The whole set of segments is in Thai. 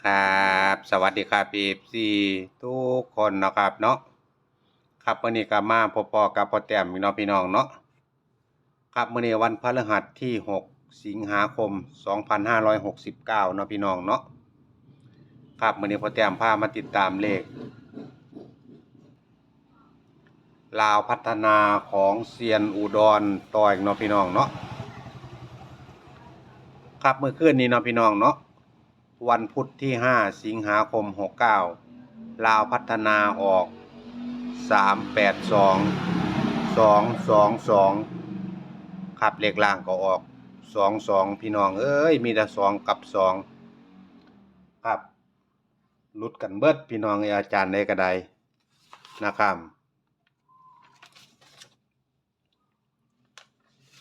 ครับสวัสดีครับFCทุกคนเนาะครับเนาะครับมื้อนี้ก็มาพบปอกับพ่อแต้มอีกเนาะพี่น้องเนาะครับมื้อนี้วันพฤหัสที่6สิงหาคม2569เนาะพี่น้องเนาะครับมื้อนี้พ่อแต้มพามาติดตามเลขลาวพัฒนาของเซียนอุดรต่ออีกเนาะพี่น้องเนาะครับเมื่อคืนนี้เนาะพี่น้องเนาะวันพุธที่5สิงหาคม69ลาวพัฒนาออก382 222ครับเลขล่างก็ออก22พี่น้องเอ้ยมีแต่2กับ2ครับหลุดกันเบิดพี่น้องอาจารย์ได้ก็ได้นะครับ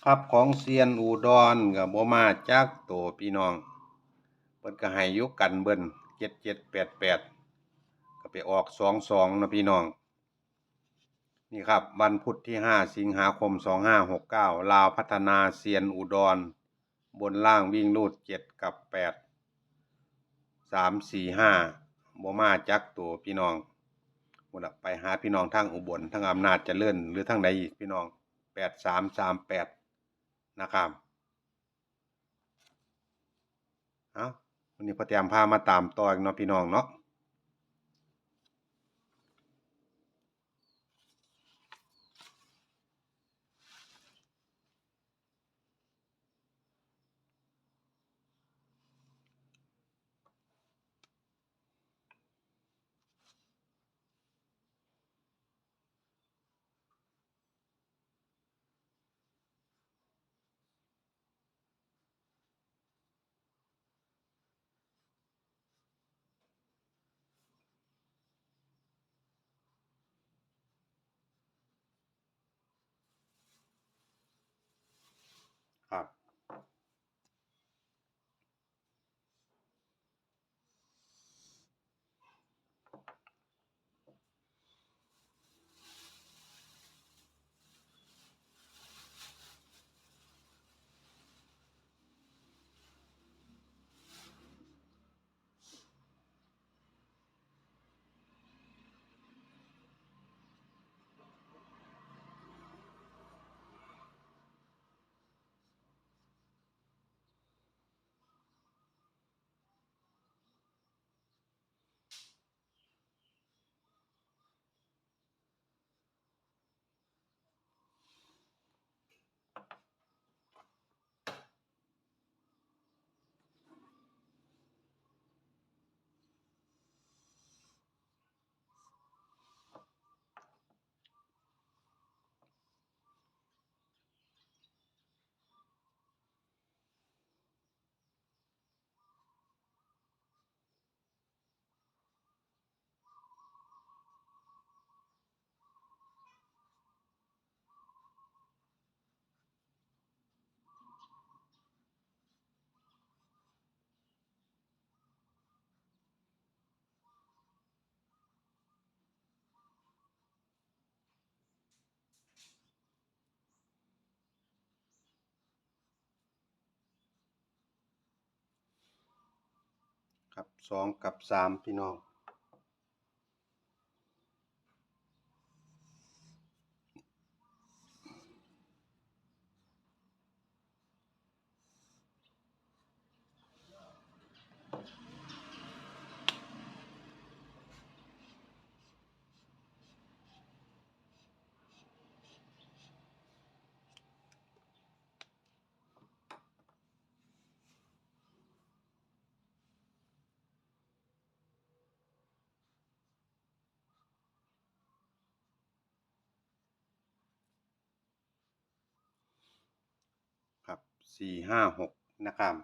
ครับของเซียนอุดรก็บ่มาจักโตพี่น้องเพิ่นก็ให้อยู่กันเบิ่น7788ก็ไปออก22เนาะพี่น้องนี่ครับวันพุธที่5สิงหาคม2569ลาวพัฒนาเซียนอุดรบนล่างวิ่งรูด7กับ8 3 4 5บ่มาจักตัวพี่น้องพุ่นน่ะไปหาพี่น้องทางอุบลทางอำนาจเจริญหรือทางใดอีกพี่น้อง8338นะครับเอ้าวันนี้พ่อแต้มพามาตามต่ออีกเนาะพี่น้องเนาะครับครับ2กับ3พี่น้องครับ4 5 6นะครับ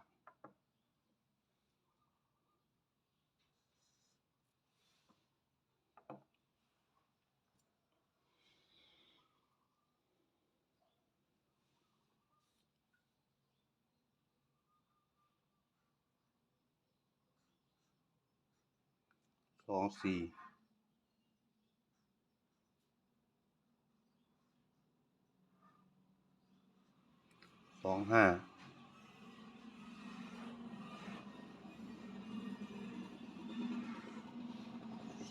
2 4 2 5 26 34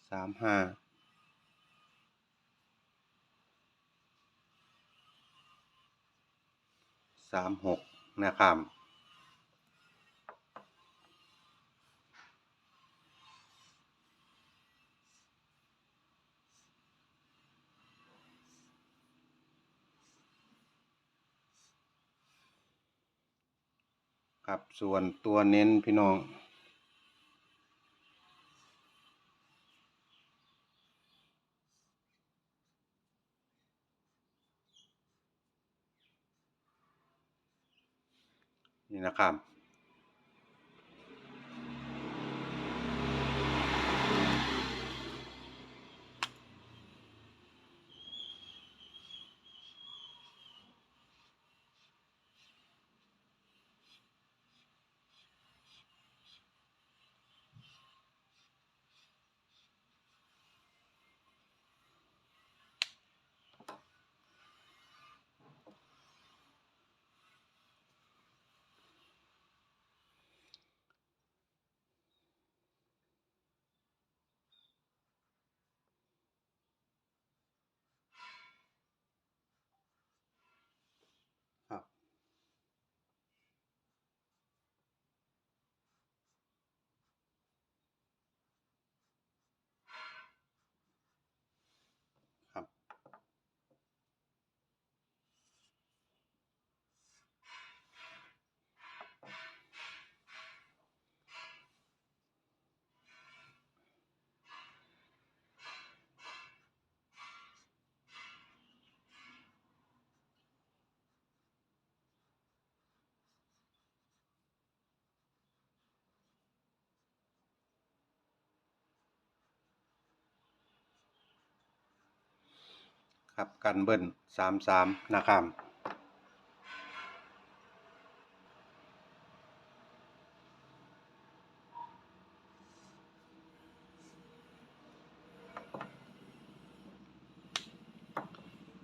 35 36นะครับครับส่วนตัวเน้นพี่น้องนี่นะครับครับครับครับกันเบิ้ล33นะครับ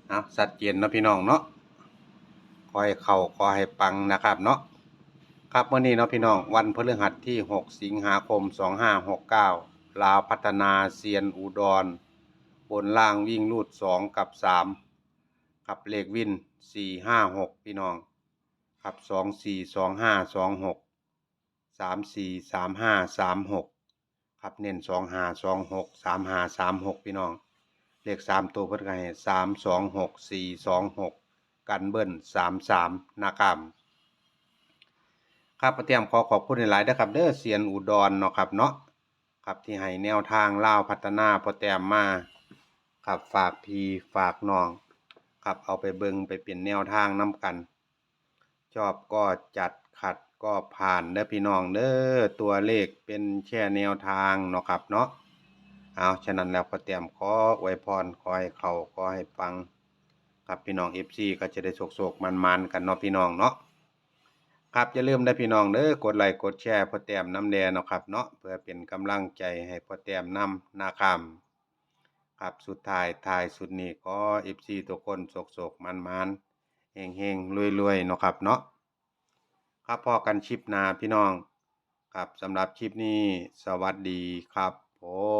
เอาชัดเจนเนาะพี่น้องเนาะขอให้เข้าขอให้ปังนะครับเนาะครับวันนี้เนาะพี่น้องวันพฤหัสที่6สิงหาคม2569ลาวพัฒนาเซียนอุดรบนล่างวิ่งรูด2กับ3ครับเลขวิน456พี่น้องครับ242526 343536ครับเน้น25263536พี่น้องเลข3ตัวเพิ่นก็ให้326426กันเบิ้ล33นะครับครับป้าแต้มขอขอบคุณหลายๆเด้อครับเด้อเซียนอุดรเนาะครับเนาะครับที่ให้แนวทางลาวพัฒนาป้าแต้มมาครับฝากพี่ฝากน้องครับเอาไปเบิ่งไปเป็นแนวทางนำกันชอบก็จัดขัดก็ผ่านเด้อพี่น้องเด้อตัวเลขเป็นแค่แนวทางเนาะครับเนาะเอาฉะนั้นแล้วป้าแต้มขออวยพรขอให้เข้าขอให้ปังครับพี่น้อง FC ก็จะได้โศกๆมันๆกันเนาะพี่น้องเนาะ ครับอย่าลืมได้พี่น้องเด้อกดไลค์กดแชร์พ่อแต้มน้ำแดงเนาะครับเนาะเพื่อเป็นกำลังใจให้พ่อแต้มนำนะครับครับสุดท้ายสุดนี้ขอ FC ทุกคนโศกมันเฮงรวยเนาะครับเนาะครับพอกันคลิปหน้าพี่น้องครับสำหรับคลิปนี้สวัสดีครับผม